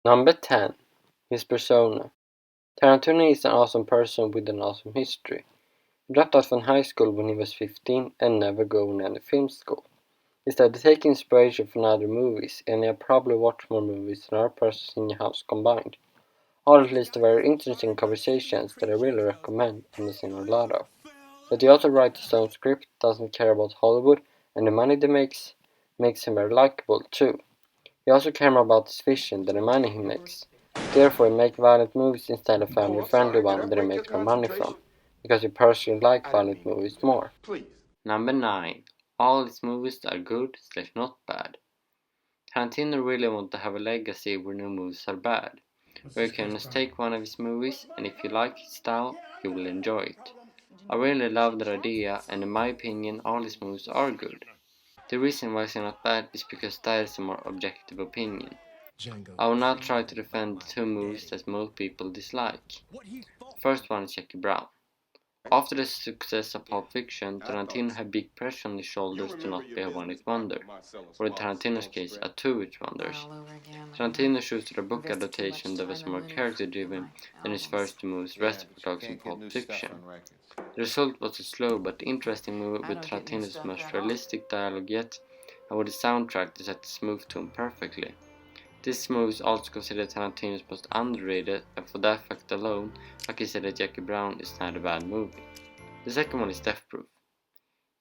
Number 10. His persona. Tarantino is an awesome person with an awesome history. He dropped out from high school when he was 15 and never going to any film school. Instead, taking inspiration from other movies, and he probably watched more movies than our persons in your house combined. All at least very interesting conversations that I really recommend and have seen a lot of. But he also writes his own script, doesn't care about Hollywood, and the money they makes him very likable too. He also cares more about his vision than the money he makes. Therefore, he makes violent movies instead of family-friendly ones that he makes more money from, because he personally likes violent movies more. Number 9. All his movies are good/not bad. Tarantino really wants to have a legacy where no movies are bad, where you can just take one of his movies and if you like his style, you will enjoy it. I really love that idea, and in my opinion all his movies are good. The reason why they're not bad is because that is a more objective opinion. I will not try to defend the two movies that most people dislike. The first one is Jackie Brown. After the success of Pulp Fiction, Tarantino had big pressure on his shoulders to not be a one-hit wonder, or in Tarantino's case, a two-hit wonder. Tarantino chose a book adaptation that was more character-driven than his first two movies, Reservoir and Pulp Fiction. The result was a slow but interesting movie with Tarantino's most realistic dialogue yet, and with a soundtrack that set the smooth tone perfectly. This movie is also considered Tarantino's most underrated, and for that fact alone, I can say that Jackie Brown is not a bad movie. The second one is Death Proof.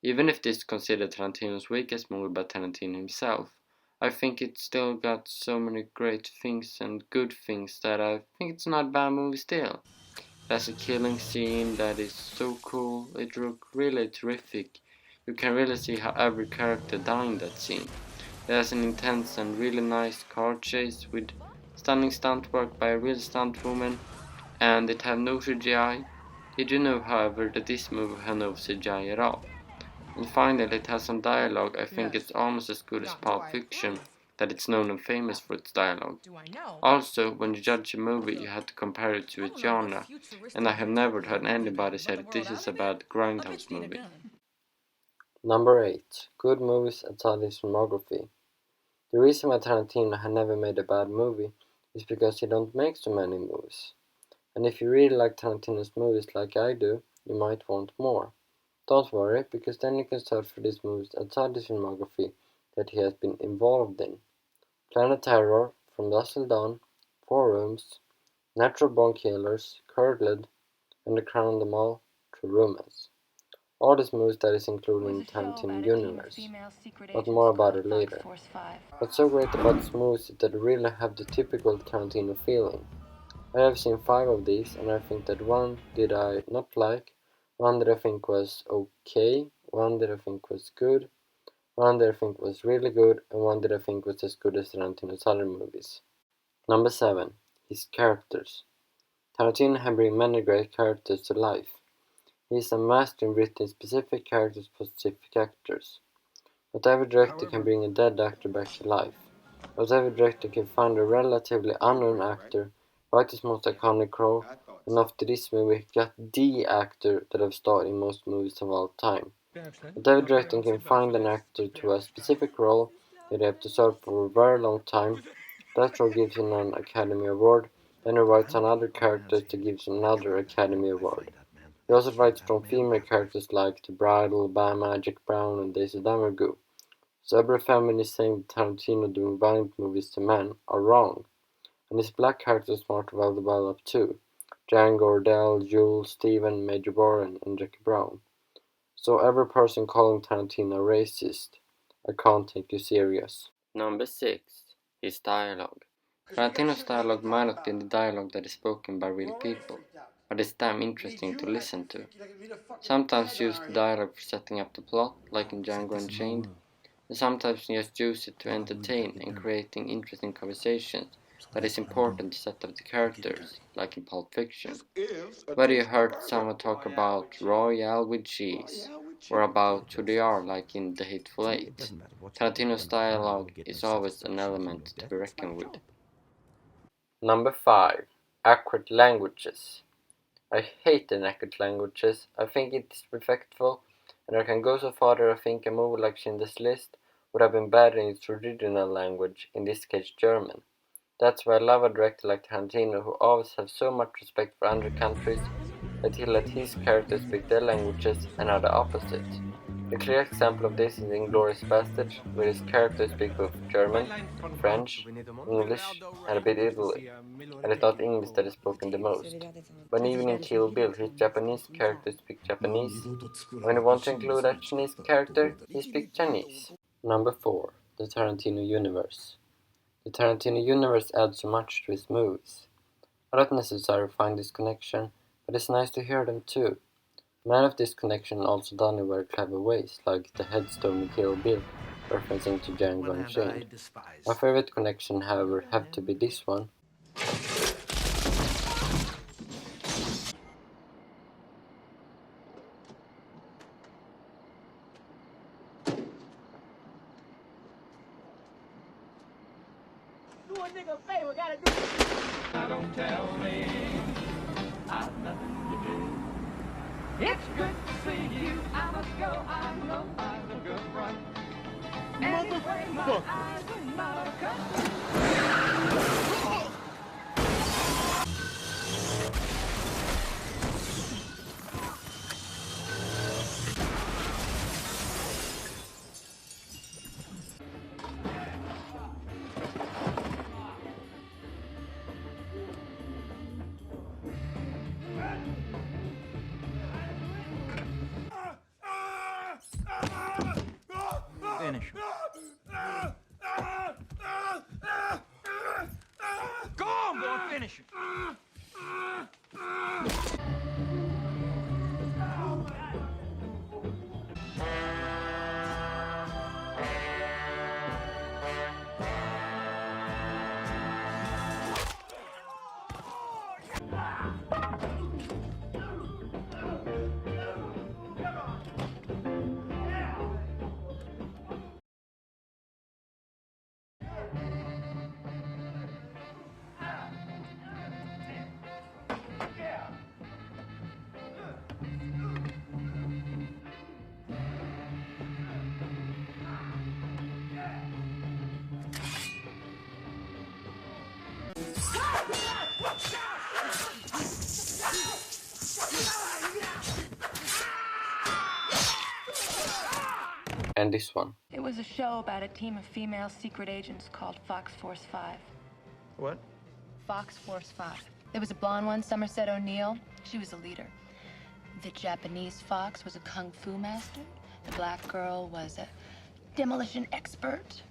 Even if this is considered Tarantino's weakest movie by Tarantino himself, I think it still got so many great things and good things that I think it's not a bad movie still. It has a killing scene that is so cool, it looks really terrific. You can really see how every character died in that scene. It has an intense and really nice car chase with stunning stunt work by a real stunt woman, and it have no CGI. Did you know, however, that this movie had no CGI at all? And finally, it has some dialogue. I think it's almost as good as Pulp Fiction, that it's known and famous for its dialogue. Also, when you judge a movie, you have to compare it to its genre, and I have never heard anybody say that this is a bad grindhouse movie. Number 8. Good movies outside his filmography. The reason why Tarantino had never made a bad movie is because he don't make so many movies. And if you really like Tarantino's movies like I do, you might want more. Don't worry, because then you can search for these movies outside his filmography that he has been involved in. Planet Terror, From Dusk Till Dawn, Four Rooms, Natural Born Killers, Curdled, and The Crown of them all, True Romance. All these movies that is included in the Tarantino Universe, but more about it later. What's so great about these movies is that they really have the typical Tarantino feeling. I have seen 5 of these, and I think that one did I not like, one that I think was okay, one that I think was good, one that I think was really good, and one that I think was as good as Tarantino's other movies. Number 7. His characters. Tarantino has brought many great characters to life. He is a master in writing specific characters for specific actors. Not every director can bring a dead actor back to life. Not every director can find a relatively unknown actor, write his most iconic role, and after this movie got the actor that have starred in most movies of all time. Not every director can find an actor to a specific role that they have to serve for a very long time. That role gives him an Academy Award, then he writes another character to give him another Academy Award. He also writes from female characters like The Bride, Alabama, Jack Brown, and Daisy Damergu. So every feminist saying Tarantino doing violent movies to men are wrong. And his black characters are well developed too. Django, Ordell, Jules, Steven, Major Warren, and Jackie Brown. So every person calling Tarantino racist, I can't take you serious. Number 6. His dialogue. Tarantino's dialogue might not be the dialogue that is spoken by real people, but it's damn interesting to listen to. Sometimes use the dialogue for setting up the plot, like in Django Unchained, and sometimes just use it to entertain and creating interesting conversations that is important to set up the characters, like in Pulp Fiction. Whether you heard someone talk about Royale with cheese, or about who they are like in The Hateful Eight, Tarantino's dialogue is always an element to be reckoned with. Number 5. Accurate languages. I hate inaccurate languages. I think it is disrespectful, and I can go so far that I think a movie like Schindler's List would have been better in its original language, in this case German. That's why I love a director like Tarantino, who always has so much respect for other countries that he let his characters speak their languages and are the opposite. A clear example of this is Inglourious Basterds, where his characters speak both German, French, English, and a bit Italy, and it's not English that is spoken the most. But even in Kill Bill, his Japanese characters speak Japanese, and when you want to include a Chinese character, he speaks Chinese. Number 4. The Tarantino Universe. The Tarantino Universe adds so much to his movies. I don't necessarily find this connection, but it's nice to hear them too. Many of this connection also done in very clever ways, like the headstone in Kill Bill, referencing to Django Unchained. My favorite connection, however, have to be this one. Do a nigga a favor, gotta do it. Don't tell me I've nothing to do. It's good to see you. I must go. I know I'm a good run. Anyway, my eyes are not accustomed. Finish. Go on, boy, finish it. And this one. It was a show about a team of female secret agents called Fox Force 5. What? Fox Force 5. There was a blonde one, Somerset O'Neill. She was a leader. The Japanese Fox was a kung fu master. The black girl was a demolition expert.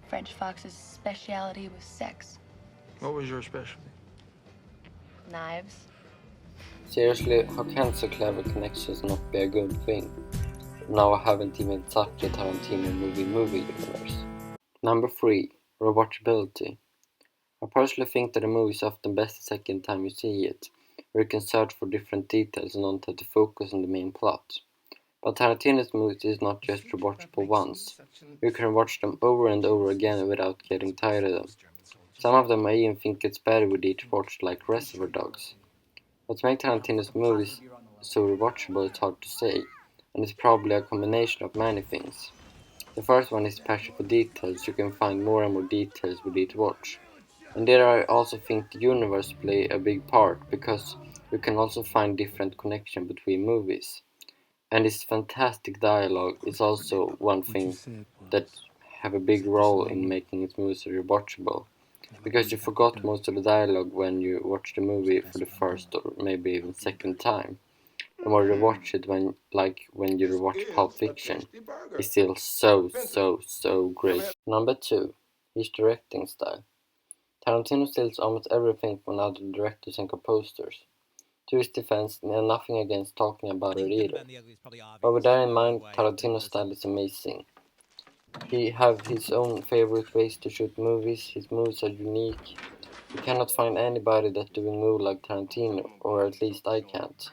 French Fox's specialty was sex. What was your specialty? Knives. Seriously, how can so clever connections not be a good thing? Now I haven't even touched the Tarantino movie universe. Number 3. Rewatchability. I personally think that a movie is often best the second time you see it, where you can search for different details and not have to focus on the main plot. But Tarantino's movies is not just rewatchable once. You can watch them over and over again without getting tired of them. Some of them I even think gets better with each watch, like Reservoir Dogs. What makes Tarantino's movies so rewatchable is hard to say, and it's probably a combination of many things. The first one is passion for details. You can find more and more details with each watch. And there I also think the universe play a big part, because you can also find different connection between movies. And this fantastic dialogue is also one thing that have a big role in making its movies rewatchable. Because you forgot most of the dialogue when you watch the movie for the first or maybe even second time. And when you watch it when you rewatch Pulp Fiction, it's still so great. Number 2. His directing style. Tarantino steals almost everything from other directors and composers. To his defense, they have nothing against talking about it either. But with that in mind, Tarantino's style is amazing. He have his own favorite ways to shoot movies. His movies are unique. You cannot find anybody that doing movie like Tarantino, or at least I can't.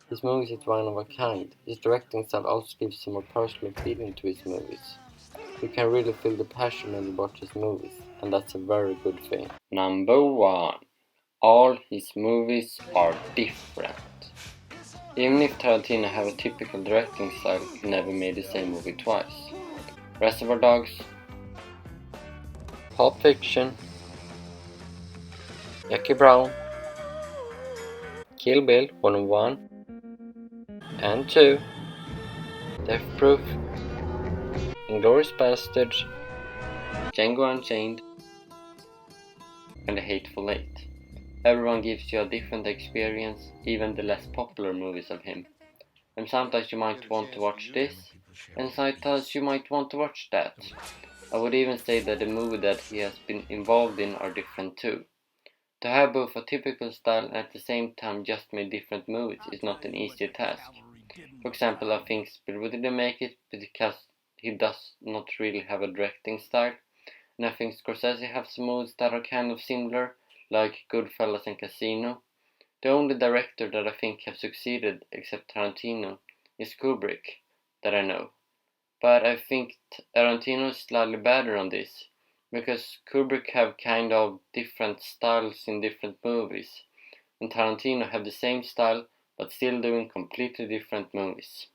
His movies is one of a kind. His directing style also gives a more personal feeling to his movies. You can really feel the passion when you watch his movies, and that's a very good thing. Number 1. All his movies are different. Even if Tarantino have a typical directing style, he never made the same movie twice. Reservoir Dogs, Pulp Fiction, Jackie Brown, Kill Bill Volume 1 and 2, Death Proof, Inglourious Basterds, Django Unchained, and The Hateful Eight. Everyone gives you a different experience, even the less popular movies of him. And sometimes you might want to watch this, and sometimes you might want to watch that. I would even say that the movie that he has been involved in are different too. To have both a typical style and at the same time just made different movies is not an easy task. For example, I think Spielberg didn't make it because he does not really have a directing style, and I think Scorsese has some movies that are kind of similar, like Goodfellas and Casino. The only director that I think have succeeded, except Tarantino, is Kubrick, that I know. But I think Tarantino is slightly better on this, because Kubrick have kind of different styles in different movies, and Tarantino have the same style but still doing completely different movies.